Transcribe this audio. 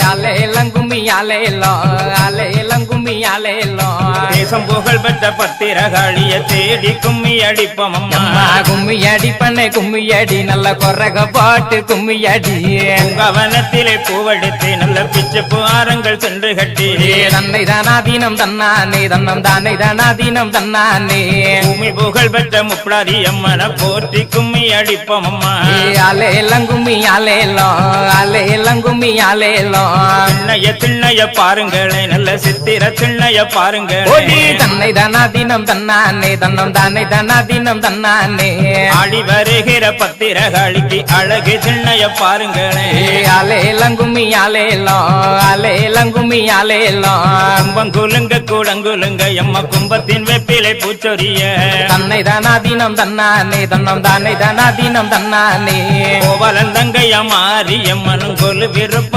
அலேலங்கும்மி அலேலோ அலேலங்கும்மி அலேலோ தேசம் புகழ் பெற்ற பத்திரகாளிய தேடி கும்மி அடிப்போம் அம்மா கும்மி அடி பண்ணை கும்மி அடி நல்ல கொரக பாட்டு கும்மி அடி கவனத்திலே பூவெடுத்து நல்ல பிச்சு புகாரங்கள் சென்று கட்டி தன்னை தானாதீனம் தன்னானே தன்னம் தானே தானாதீனம் தன்னானே பூமி புகழ் பெற்ற முப்படாதி அம்மனை போற்றி கும்மி அடிப்போம் அம்மா அலேலங்கும்மி அலேலோ அலேலங்கும்மி அலேலோ திண்ணைய பாருங்களே நல்ல சித்திர திண்ணைய பாருங்களே தன்னை தானாதீனம் தன்னானே தன்னம் தானே தானாதீனம் தன்னானே ஆடி வருகிற பத்திரகாளிக்கு அழகு திண்ணைய பாருங்களே அலேலங்கும்மி அலேலோ அலேலங்கும்மி அலேலோ கும்பங்குலுங்க கூடங்குலுங்க எம்ம கும்பத்தின் வெப்பிலை பூச்சொரிய தன்னை தானாதீனம் தன்னானே தன்னம் தானே தானாதீனம் தன்னானே கோவலந்தங்கைய மாறி எம்மனும் கொலு விருப்ப